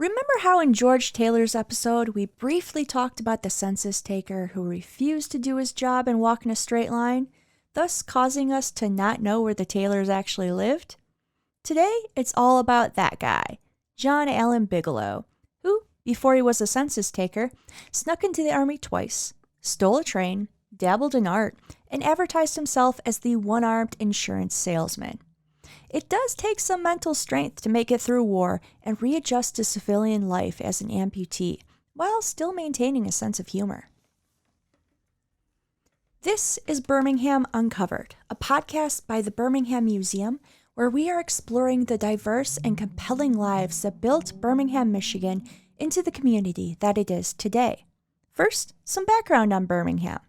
Remember how in George Taylor's episode we briefly talked about the census taker who refused to do his job and walk in a straight line, thus causing us to not know where the Taylors actually lived? Today, it's all about that guy, John Allen Bigelow, who, before he was a census taker, snuck into the army twice, stole a train, dabbled in art, and advertised himself as the one-armed insurance salesman. It does take some mental strength to make it through war and readjust to civilian life as an amputee, while still maintaining a sense of humor. This is Birmingham Uncovered, a podcast by the Birmingham Museum, where we are exploring the diverse and compelling lives that built Birmingham, Michigan into the community that it is today. First, some background on Birmingham.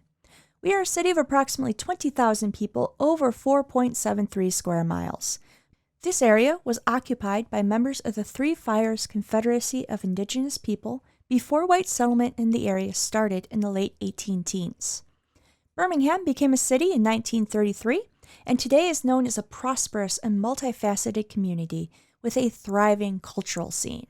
We are a city of approximately 20,000 people over 4.73 square miles. This area was occupied by members of the Three Fires Confederacy of Indigenous People before white settlement in the area started in the late 18-teens. Birmingham became a city in 1933 and today is known as a prosperous and multifaceted community with a thriving cultural scene.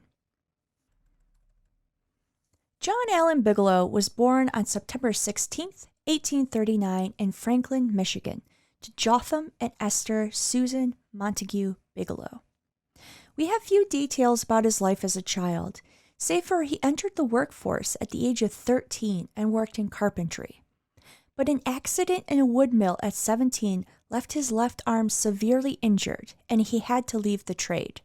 John Allen Bigelow was born on September 16, 1839 in Franklin, Michigan, to Jotham and Esther Susan Montague Bigelow. We have few details about his life as a child, save for he entered the workforce at the age of 13 and worked in carpentry. But an accident in a wood mill at 17 left his left arm severely injured, and he had to leave the trade.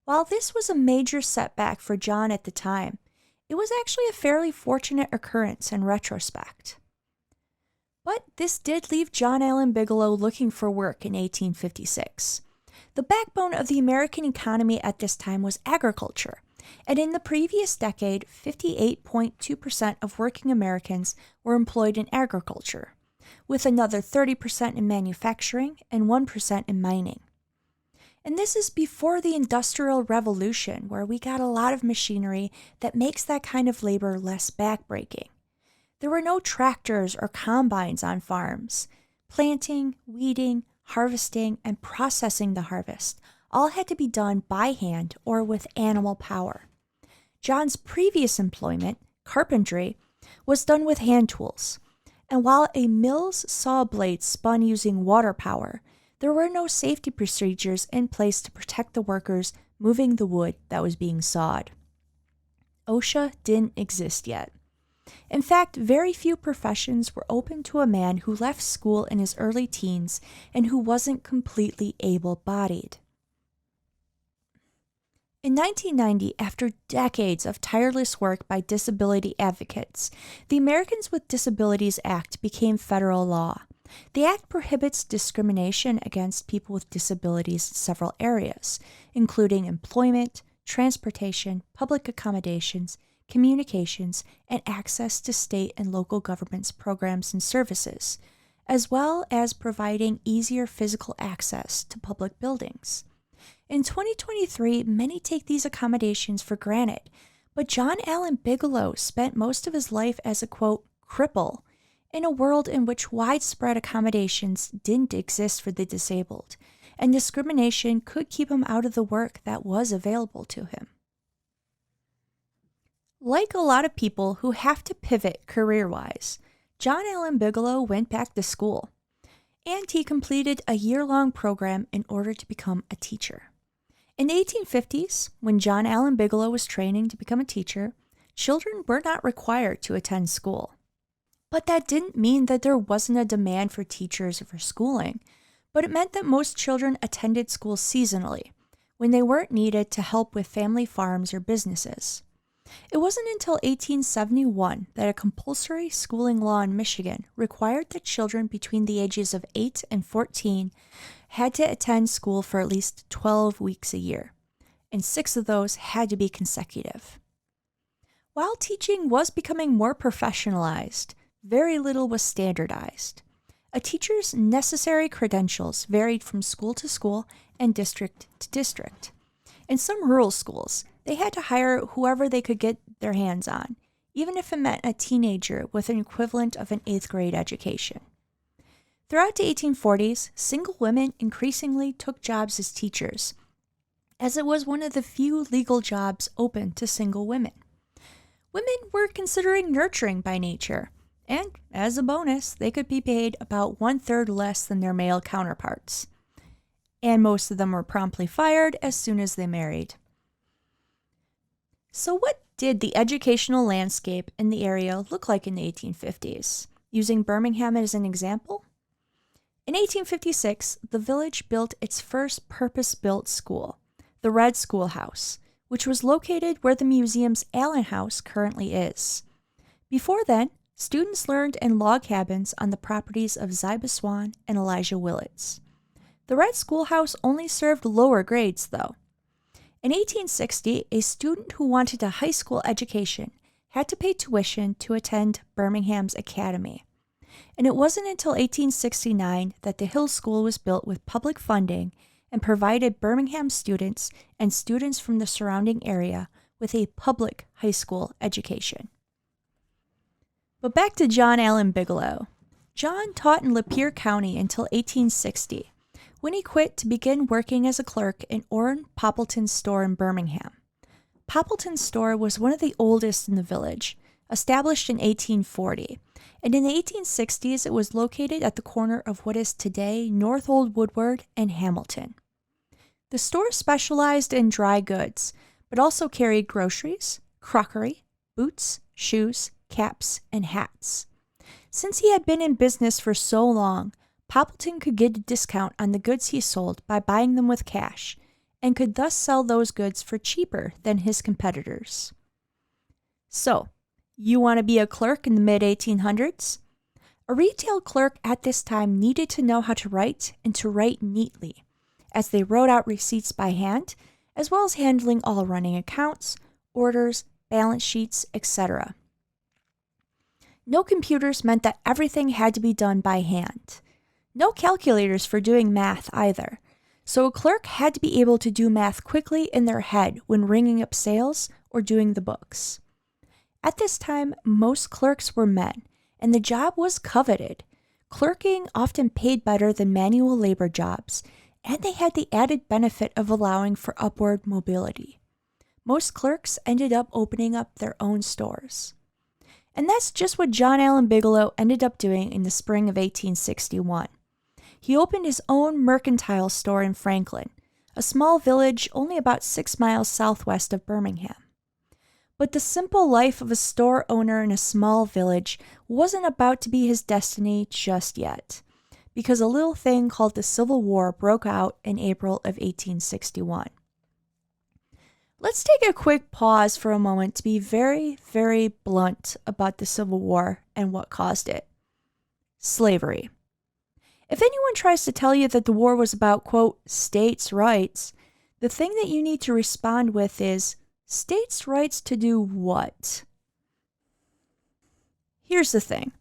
While this was a major setback for John at the time, it was actually a fairly fortunate occurrence in retrospect. But this did leave John Allen Bigelow looking for work in 1856. The backbone of the American economy at this time was agriculture, and in the previous decade, 58.2% of working Americans were employed in agriculture, with another 30% in manufacturing and 1% in mining. And this is before the Industrial Revolution, where we got a lot of machinery that makes that kind of labor less backbreaking. There were no tractors or combines on farms. Planting, weeding, harvesting, and processing the harvest all had to be done by hand or with animal power. John's previous employment, carpentry, was done with hand tools. And while a mill's saw blades spun using water power, there were no safety procedures in place to protect the workers moving the wood that was being sawed. OSHA didn't exist yet. In fact, very few professions were open to a man who left school in his early teens and who wasn't completely able-bodied. In 1990, after decades of tireless work by disability advocates, the Americans with Disabilities Act became federal law. The act prohibits discrimination against people with disabilities in several areas, including employment, transportation, public accommodations, communications, and access to state and local government's programs and services, as well as providing easier physical access to public buildings. In 2023, many take these accommodations for granted, but John Allen Bigelow spent most of his life as a, quote, cripple, in a world in which widespread accommodations didn't exist for the disabled, and discrimination could keep him out of the work that was available to him. Like a lot of people who have to pivot career-wise, John Allen Bigelow went back to school, and he completed a year-long program in order to become a teacher. In the 1850s, when John Allen Bigelow was training to become a teacher, children were not required to attend school. But that didn't mean that there wasn't a demand for teachers or for schooling, but it meant that most children attended school seasonally, when they weren't needed to help with family farms or businesses. It wasn't until 1871 that a compulsory schooling law in Michigan required that children between the ages of 8 and 14 had to attend school for at least 12 weeks a year, and 6 of those had to be consecutive. While teaching was becoming more professionalized, very little was standardized. A teacher's necessary credentials varied from school to school and district to district. In some rural schools, they had to hire whoever they could get their hands on, even if it meant a teenager with an equivalent of an 8th grade education. Throughout the 1840s, single women increasingly took jobs as teachers, as it was one of the few legal jobs open to single women. Women were considered nurturing by nature, and as a bonus, they could be paid about 1/3 less than their male counterparts. And most of them were promptly fired as soon as they married. So what did the educational landscape in the area look like in the 1850s? Using Birmingham as an example? In 1856, the village built its first purpose-built school, the Red Schoolhouse, which was located where the museum's Allen House currently is. Before then, students learned in log cabins on the properties of Ziba Swan and Elijah Willits. The Red Schoolhouse only served lower grades, though. In 1860, a student who wanted a high school education had to pay tuition to attend Birmingham's Academy. And it wasn't until 1869 that the Hill School was built with public funding and provided Birmingham students and students from the surrounding area with a public high school education. But back to John Allen Bigelow. John taught in Lapeer County until 1860, when he quit to begin working as a clerk in Orrin Poppleton's store in Birmingham. Poppleton's store was one of the oldest in the village, established in 1840, and in the 1860s it was located at the corner of what is today North Old Woodward and Hamilton. The store specialized in dry goods, but also carried groceries, crockery, boots, shoes, caps, and hats. Since he had been in business for so long, Poppleton could get a discount on the goods he sold by buying them with cash, and could thus sell those goods for cheaper than his competitors. So, you want to be a clerk in the mid-1800s? A retail clerk at this time needed to know how to write and to write neatly, as they wrote out receipts by hand, as well as handling all running accounts, orders, balance sheets, etc. No computers meant that everything had to be done by hand. No calculators for doing math either, so a clerk had to be able to do math quickly in their head when ringing up sales or doing the books. At this time, most clerks were men, and the job was coveted. Clerking often paid better than manual labor jobs, and they had the added benefit of allowing for upward mobility. Most clerks ended up opening up their own stores. And that's just what John Allen Bigelow ended up doing in the spring of 1861. He opened his own mercantile store in Franklin, a small village only about 6 miles southwest of Birmingham. But the simple life of a store owner in a small village wasn't about to be his destiny just yet, because a little thing called the Civil War broke out in April of 1861. Let's take a quick pause for a moment to be very, very blunt about the Civil War and what caused it. Slavery. If anyone tries to tell you that the war was about, quote, states' rights, the thing that you need to respond with is, states' rights to do what? Here's the thing.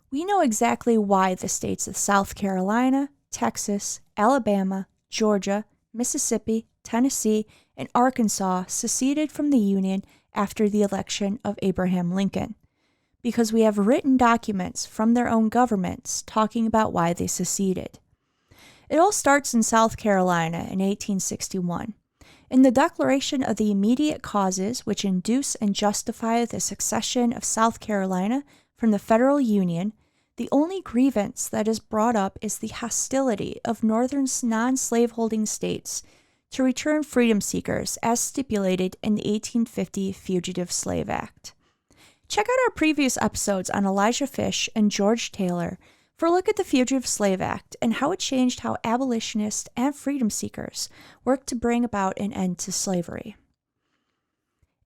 We know exactly why the states of South Carolina, Texas, Alabama, Georgia, Mississippi, Tennessee, and Arkansas seceded from the Union after the election of Abraham Lincoln, because we have written documents from their own governments talking about why they seceded. It all starts in South Carolina in 1861. In the Declaration of the Immediate Causes which induce and justify the succession of South Carolina from the federal union, the only grievance that is brought up is the hostility of northern non-slaveholding states to return freedom seekers as stipulated in the 1850 Fugitive Slave Act. Check out our previous episodes on Elijah Fish and George Taylor for a look at the Fugitive Slave Act and how it changed how abolitionists and freedom seekers worked to bring about an end to slavery.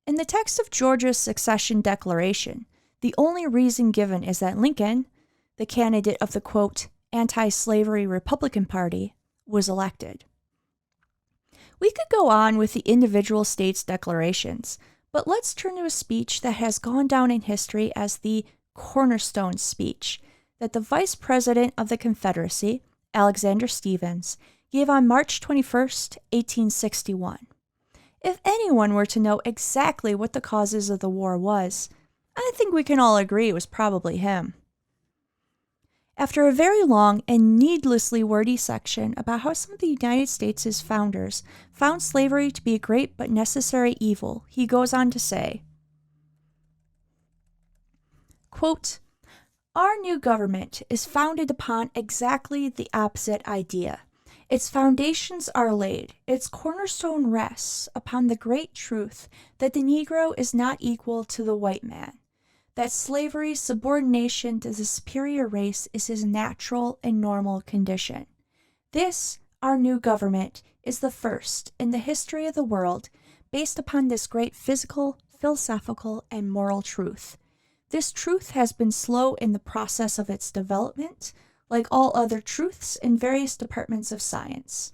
In the text of Georgia's secession declaration, the only reason given is that Lincoln, the candidate of the, quote, anti-slavery Republican Party, was elected. We could go on with the individual states' declarations, but let's turn to a speech that has gone down in history as the cornerstone speech that the Vice President of the Confederacy, Alexander Stephens, gave on March 21st, 1861. If anyone were to know exactly what the causes of the war was, I think we can all agree it was probably him. After a very long and needlessly wordy section about how some of the United States' founders found slavery to be a great but necessary evil, he goes on to say, quote, "Our new government is founded upon exactly the opposite idea. Its foundations are laid, its cornerstone rests upon the great truth that the Negro is not equal to the white man, that slavery, subordination to the superior race is his natural and normal condition. This, our new government, is the first in the history of the world based upon this great physical, philosophical, and moral truth. This truth has been slow in the process of its development, like all other truths in various departments of science.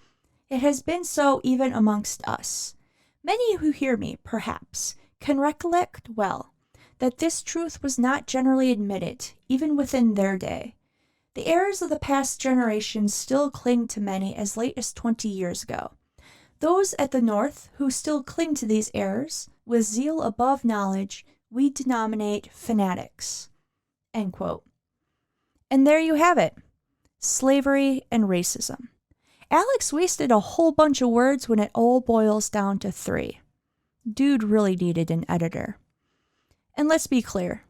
It has been so even amongst us. Many who hear me, perhaps, can recollect well that this truth was not generally admitted, even within their day. The errors of the past generations still cling to many as late as 20 years ago. Those at the North who still cling to these errors, with zeal above knowledge, we denominate fanatics." End quote. And there you have it. Slavery and racism. Alex wasted a whole bunch of words when it all boils down to 3. Dude really needed an editor. And let's be clear,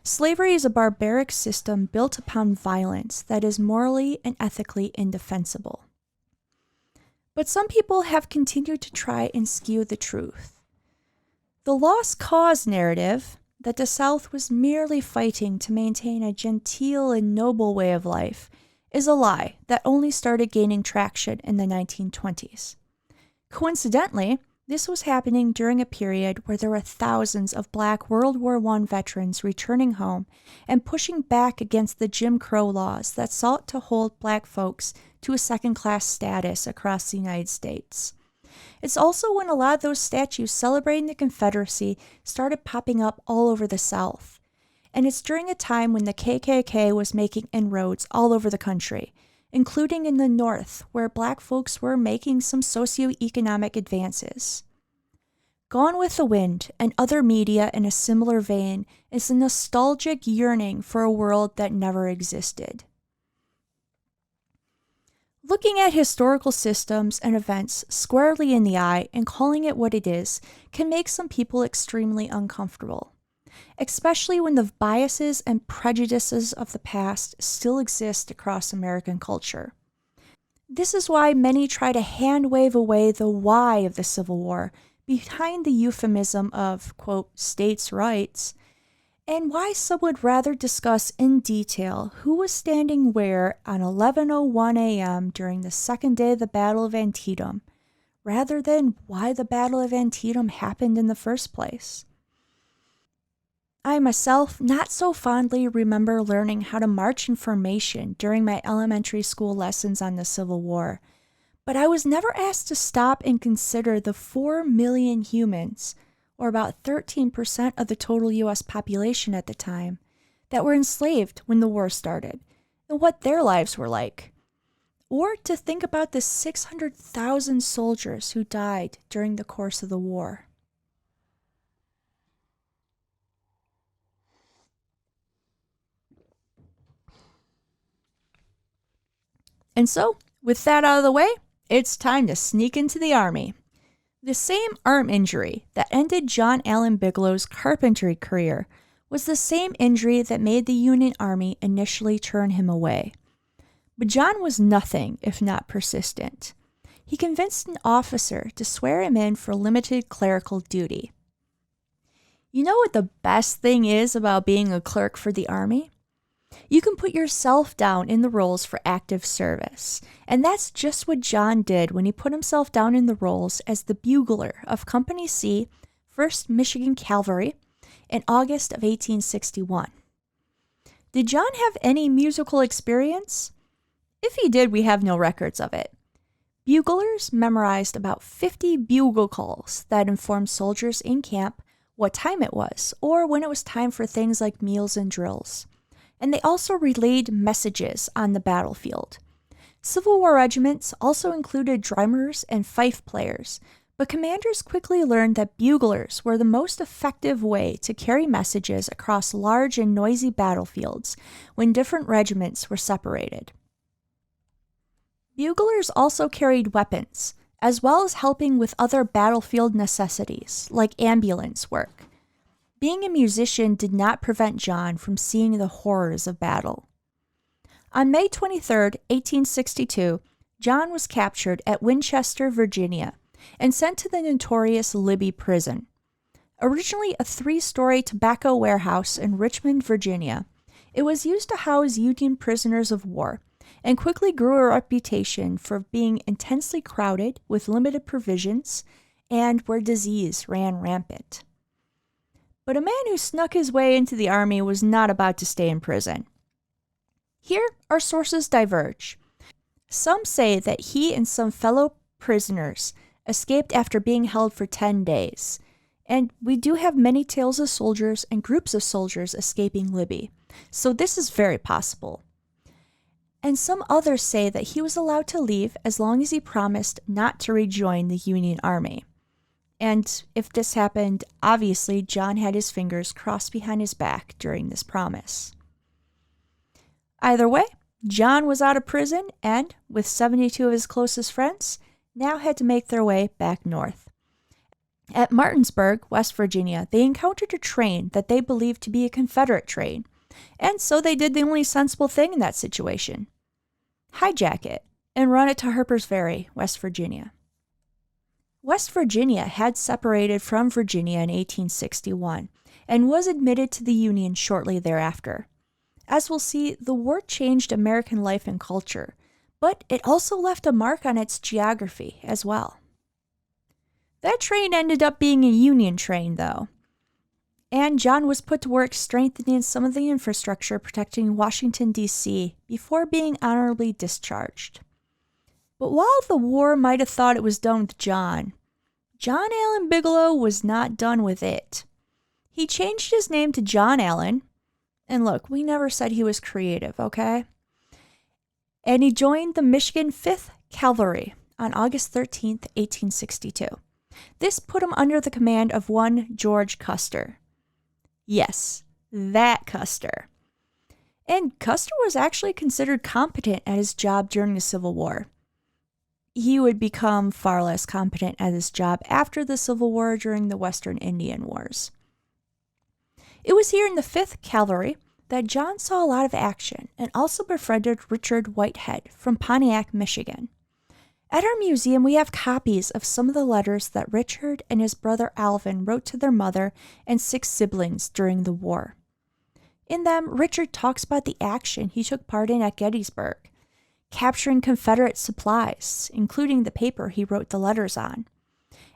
slavery is a barbaric system built upon violence that is morally and ethically indefensible. But some people have continued to try and skew the truth. The lost cause narrative, that the South was merely fighting to maintain a genteel and noble way of life, is a lie that only started gaining traction in the 1920s. Coincidentally, this was happening during a period where there were thousands of Black World War I veterans returning home and pushing back against the Jim Crow laws that sought to hold Black folks to a second-class status across the United States. It's also when a lot of those statues celebrating the Confederacy started popping up all over the South. And it's during a time when the KKK was making inroads all over the country, including in the North, where Black folks were making some socioeconomic advances. Gone with the Wind and other media in a similar vein is a nostalgic yearning for a world that never existed. Looking at historical systems and events squarely in the eye and calling it what it is can make some people extremely uncomfortable, especially when the biases and prejudices of the past still exist across American culture. This is why many try to hand-wave away the why of the Civil War behind the euphemism of, quote, states' rights, and why some would rather discuss in detail who was standing where on 11:01 a.m. during the second day of the Battle of Antietam, rather than why the Battle of Antietam happened in the first place. I myself not so fondly remember learning how to march in formation during my elementary school lessons on the Civil War, but I was never asked to stop and consider the 4 million humans, or about 13% of the total U.S. population at the time, that were enslaved when the war started, and what their lives were like. Or to think about the 600,000 soldiers who died during the course of the war. And so, with that out of the way, it's time to sneak into the Army. The same arm injury that ended John Allen Bigelow's carpentry career was the same injury that made the Union Army initially turn him away. But John was nothing if not persistent. He convinced an officer to swear him in for limited clerical duty. You know what the best thing is about being a clerk for the Army? You can put yourself down in the rolls for active service, and that's just what John did when he put himself down in the rolls as the bugler of Company C, 1st Michigan Cavalry, in August of 1861. Did John have any musical experience? If he did, we have no records of it. Buglers memorized about 50 bugle calls that informed soldiers in camp what time it was, or when it was time for things like meals and drills. And they also relayed messages on the battlefield. Civil War regiments also included drummers and fife players, But commanders quickly learned that buglers were the most effective way to carry messages across large and noisy battlefields when different regiments were separated. Buglers also carried weapons, as well as helping with other battlefield necessities, like ambulance work. Being a musician did not prevent John from seeing the horrors of battle. On May 23, 1862, John was captured at Winchester, Virginia, and sent to the notorious Libby Prison. Originally a 3-story tobacco warehouse in Richmond, Virginia, it was used to house Union prisoners of war, and quickly grew a reputation for being intensely crowded with limited provisions and where disease ran rampant. But a man who snuck his way into the army was not about to stay in prison. Here, our sources diverge. Some say that he and some fellow prisoners escaped after being held for 10 days, and we do have many tales of soldiers and groups of soldiers escaping Libby, so this is very possible. And some others say that he was allowed to leave as long as he promised not to rejoin the Union Army. And if this happened, obviously John had his fingers crossed behind his back during this promise. Either way, John was out of prison and, with 72 of his closest friends, now had to make their way back north. At Martinsburg, West Virginia, they encountered a train that they believed to be a Confederate train, and so they did the only sensible thing in that situation: hijack it and run it to Harper's Ferry, West Virginia. West Virginia had separated from Virginia in 1861 and was admitted to the Union shortly thereafter. As we'll see, the war changed American life and culture, but it also left a mark on its geography as well. That train ended up being a Union train, though, and John was put to work strengthening some of the infrastructure protecting Washington, D.C. before being honorably discharged. But while the war might have thought it was done with John Allen Bigelow was not done with it. He changed his name to John Allen, and look, we never said he was creative, okay? And he joined the Michigan 5th Cavalry on August 13th, 1862. This put him under the command of one George Custer. Yes, that Custer. And Custer was actually considered competent at his job during the Civil War. He would become far less competent at his job after the Civil War during the Western Indian Wars. It was here in the 5th Cavalry that John saw a lot of action and also befriended Richard Whitehead from Pontiac, Michigan. At our museum, we have copies of some of the letters that Richard and his brother Alvin wrote to their mother and 6 siblings during the war. In them, Richard talks about the action he took part in at Gettysburg, capturing Confederate supplies, including the paper he wrote the letters on,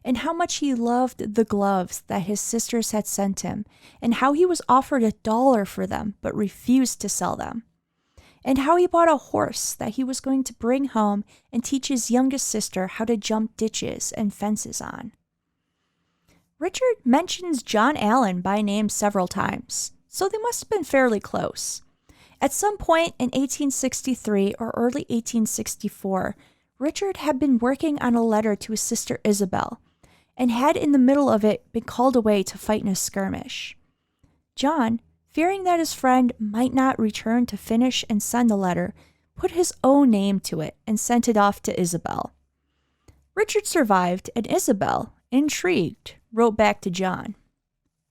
and how much he loved the gloves that his sisters had sent him, and how he was offered $1 for them but refused to sell them, and how he bought a horse that he was going to bring home and teach his youngest sister how to jump ditches and fences on. Richard mentions John Allen by name several times, so they must have been fairly close. At some point in 1863 or early 1864, Richard had been working on a letter to his sister Isabel, and had in the middle of it been called away to fight in a skirmish. John, fearing that his friend might not return to finish and send the letter, put his own name to it and sent it off to Isabel. Richard survived, and Isabel, intrigued, wrote back to John.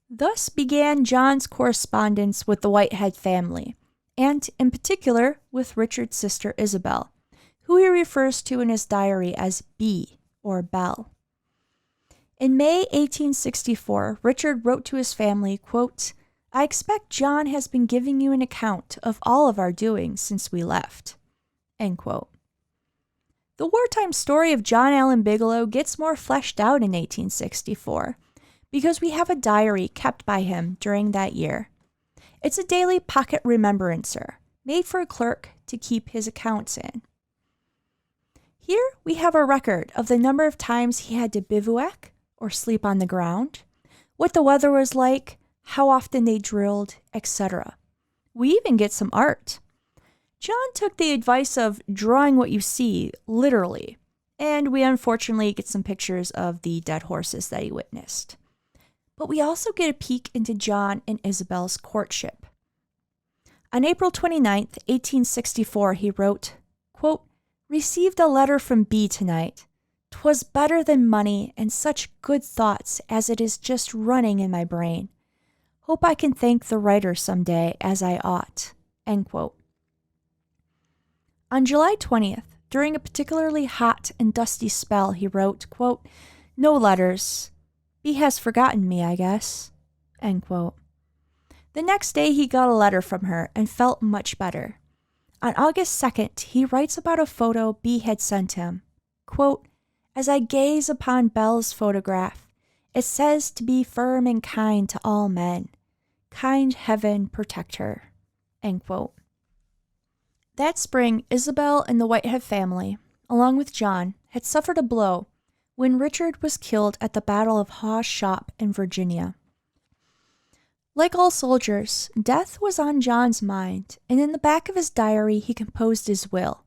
Thus began John's correspondence with the Whitehead family, and in particular with Richard's sister Isabel, who he refers to in his diary as B, or Belle. In May 1864, Richard wrote to his family, quote, "I expect John has been giving you an account of all of our doings since we left." End quote. The wartime story of John Allen Bigelow gets more fleshed out in 1864, because we have a diary kept by him during that year. It's a daily pocket remembrancer, made for a clerk to keep his accounts in. Here we have a record of the number of times he had to bivouac or sleep on the ground, what the weather was like, how often they drilled, etc. We even get some art. John took the advice of drawing what you see literally, and we unfortunately get some pictures of the dead horses that he witnessed. But we also get a peek into John and Isabel's courtship. On April 29th, 1864, he wrote, quote, "Received a letter from B tonight. 'Twas better than money and such good thoughts as it is just running in my brain. Hope I can thank the writer some day as I ought." End quote. On July 20th, during a particularly hot and dusty spell, he wrote, quote, "No letters. B has forgotten me, I guess." End quote. The next day, he got a letter from her and felt much better. On August 2nd, he writes about a photo B had sent him. Quote, "As I gaze upon Belle's photograph, it says to be firm and kind to all men. Kind heaven protect her." End quote. That spring, Isabel and the Whitehead family, along with John, had suffered a blow when Richard was killed at the Battle of Hawes Shop in Virginia. Like all soldiers, death was on John's mind, and in the back of his diary he composed his will,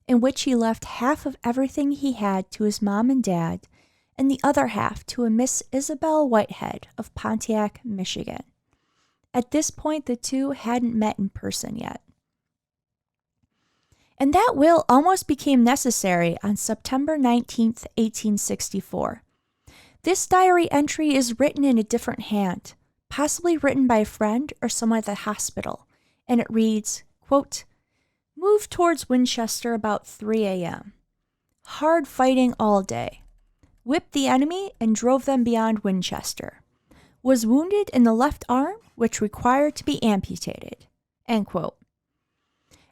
in which he left half of everything he had to his mom and dad, and the other half to a Miss Isabel Whitehead of Pontiac, Michigan. At this point, the two hadn't met in person yet. And that will almost became necessary on September 19th, 1864. This diary entry is written in a different hand, possibly written by a friend or someone at the hospital, and it reads, quote, "Moved towards Winchester about 3 a.m. Hard fighting all day. Whipped the enemy and drove them beyond Winchester. Was wounded in the left arm, which required to be amputated." End quote.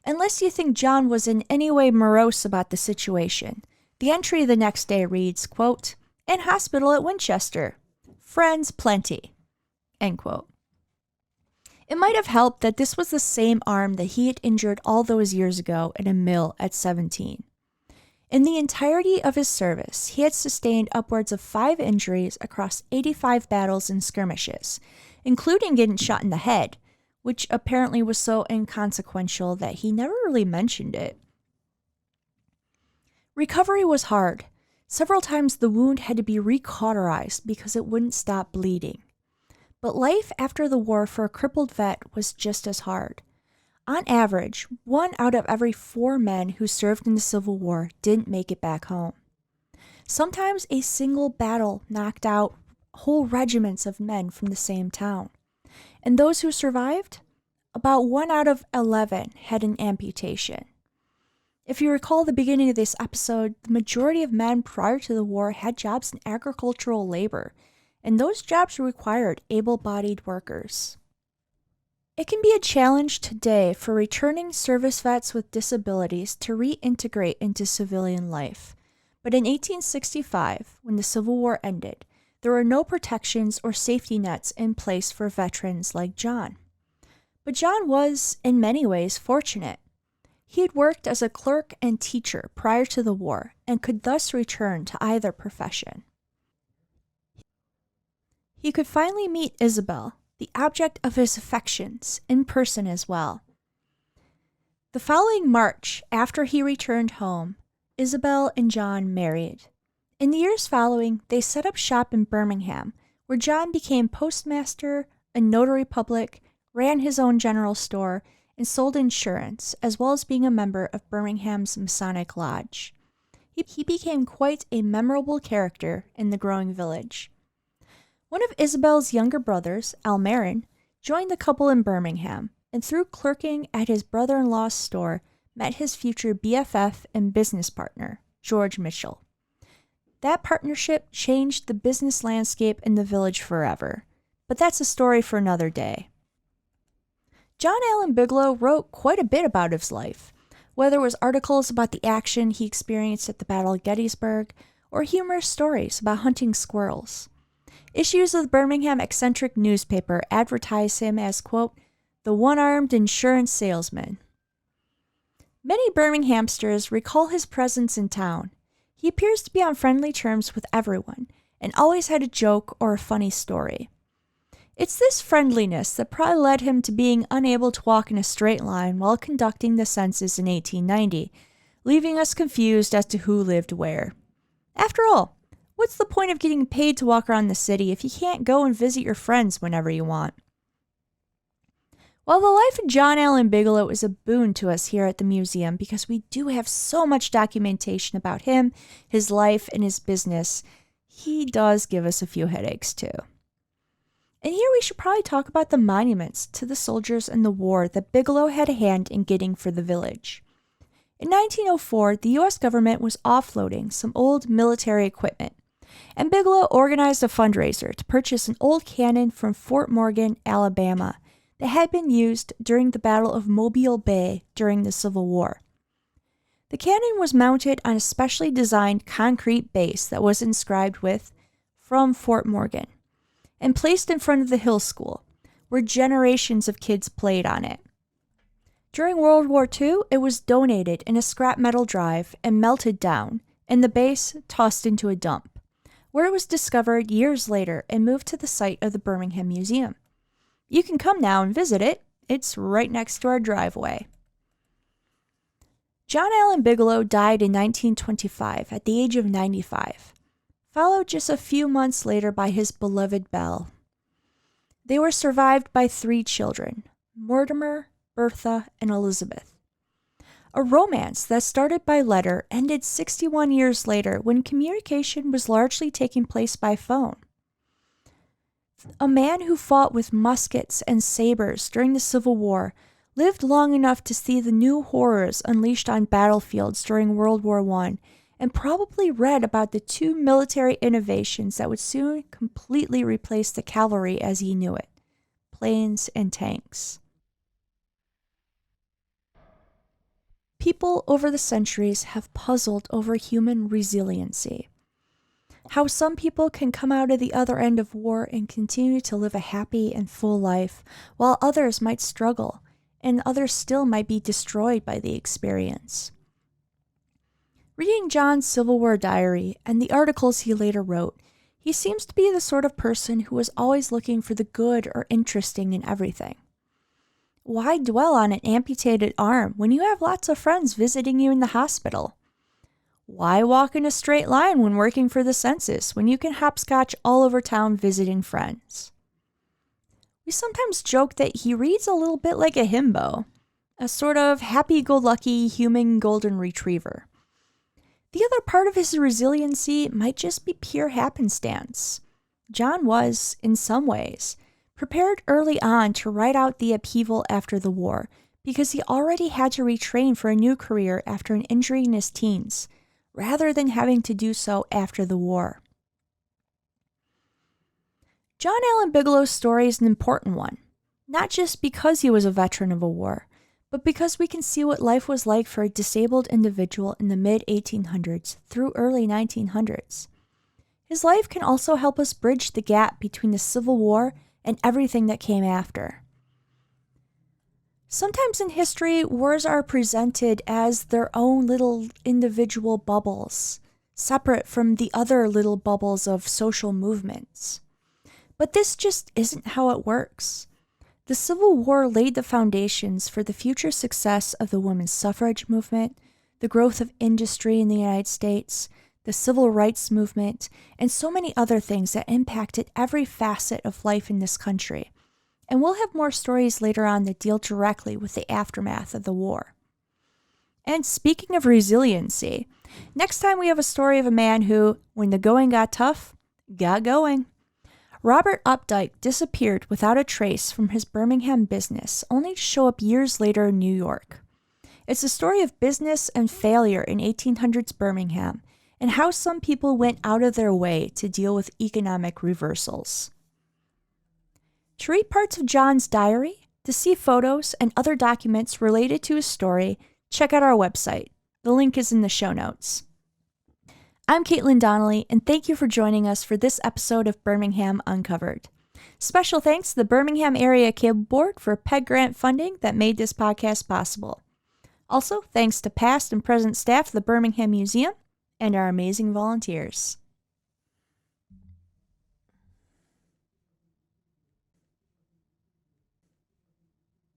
Unless you think John was in any way morose about the situation, the entry the next day reads, quote, "In hospital at Winchester. Friends plenty." End quote. It might have helped that this was the same arm that he had injured all those years ago in a mill at 17. In the entirety of his service, he had sustained upwards of 5 injuries across 85 battles and skirmishes, including getting shot in the head, which apparently was so inconsequential that he never really mentioned it. Recovery was hard. Several times the wound had to be recauterized because it wouldn't stop bleeding. But life after the war for a crippled vet was just as hard. On average, 1 out of every 4 men who served in the Civil War didn't make it back home. Sometimes a single battle knocked out whole regiments of men from the same town. And those who survived, about 1 out of 11 had an amputation. If you recall the beginning of this episode, the majority of men prior to the war had jobs in agricultural labor, and those jobs required able-bodied workers. It can be a challenge today for returning service vets with disabilities to reintegrate into civilian life. But in 1865, when the Civil War ended, there were no protections or safety nets in place for veterans like John. But John was, in many ways, fortunate. He had worked as a clerk and teacher prior to the war and could thus return to either profession. He could finally meet Isabel, the object of his affections, in person as well. The following March, after he returned home, Isabel and John married. In the years following, they set up shop in Birmingham, where John became postmaster, a notary public, ran his own general store, and sold insurance, as well as being a member of Birmingham's Masonic Lodge. He became quite a memorable character in the growing village. One of Isabel's younger brothers, Almarin, joined the couple in Birmingham, and through clerking at his brother-in-law's store, met his future BFF and business partner, George Mitchell. That partnership changed the business landscape in the village forever, but that's a story for another day. John Allen Bigelow wrote quite a bit about his life, whether it was articles about the action he experienced at the Battle of Gettysburg or humorous stories about hunting squirrels. Issues of the Birmingham eccentric newspaper advertised him as, quote, "the one-armed insurance salesman." Many Birminghamsters recall his presence in town. He appears to be on friendly terms with everyone and always had a joke or a funny story. It's this friendliness that probably led him to being unable to walk in a straight line while conducting the census in 1890, leaving us confused as to who lived where. After all, what's the point of getting paid to walk around the city if you can't go and visit your friends whenever you want? Well, the life of John Allen Bigelow is a boon to us here at the museum because we do have so much documentation about him, his life, and his business. He does give us a few headaches too. And here we should probably talk about the monuments to the soldiers in the war that Bigelow had a hand in getting for the village. In 1904, the U.S. government was offloading some old military equipment, and Bigelow organized a fundraiser to purchase an old cannon from Fort Morgan, Alabama, that had been used during the Battle of Mobile Bay during the Civil War. The cannon was mounted on a specially designed concrete base that was inscribed with, "From Fort Morgan," and placed in front of the Hill School, where generations of kids played on it. During World War II, it was donated in a scrap metal drive and melted down, and the base tossed into a dump, where it was discovered years later and moved to the site of the Birmingham Museum. You can come now and visit it. It's right next to our driveway. John Allen Bigelow died in 1925 at the age of 95, followed just a few months later by his beloved Belle. They were survived by 3 children, Mortimer, Bertha, and Elizabeth. A romance that started by letter ended 61 years later when communication was largely taking place by phone. A man who fought with muskets and sabers during the Civil War lived long enough to see the new horrors unleashed on battlefields during World War I, and probably read about the 2 military innovations that would soon completely replace the cavalry as he knew it: planes and tanks. People over the centuries have puzzled over human resiliency. How some people can come out of the other end of war and continue to live a happy and full life, while others might struggle, and others still might be destroyed by the experience. Reading John's Civil War diary and the articles he later wrote, he seems to be the sort of person who was always looking for the good or interesting in everything. Why dwell on an amputated arm when you have lots of friends visiting you in the hospital? Why walk in a straight line when working for the census when you can hopscotch all over town visiting friends? We sometimes joke that he reads a little bit like a himbo, a sort of happy-go-lucky human golden retriever. The other part of his resiliency might just be pure happenstance. John was, in some ways, prepared early on to ride out the upheaval after the war because he already had to retrain for a new career after an injury in his teens, rather than having to do so after the war. John Allen Bigelow's story is an important one, not just because he was a veteran of a war, but because we can see what life was like for a disabled individual in the mid-1800s through early 1900s. His life can also help us bridge the gap between the Civil War and everything that came after. Sometimes in history, wars are presented as their own little individual bubbles, separate from the other little bubbles of social movements. But this just isn't how it works. The Civil War laid the foundations for the future success of the women's suffrage movement, the growth of industry in the United States, the civil rights movement, and so many other things that impacted every facet of life in this country. And we'll have more stories later on that deal directly with the aftermath of the war. And speaking of resiliency, next time we have a story of a man who, when the going got tough, got going. Robert Updike disappeared without a trace from his Birmingham business, only to show up years later in New York. It's a story of business and failure in 1800s Birmingham, and how some people went out of their way to deal with economic reversals. To read parts of John's diary, to see photos and other documents related to his story, check out our website. The link is in the show notes. I'm Caitlin Donnelly, and thank you for joining us for this episode of Birmingham Uncovered. Special thanks to the Birmingham Area Cable Board for PEG grant funding that made this podcast possible. Also, thanks to past and present staff of the Birmingham Museum and our amazing volunteers.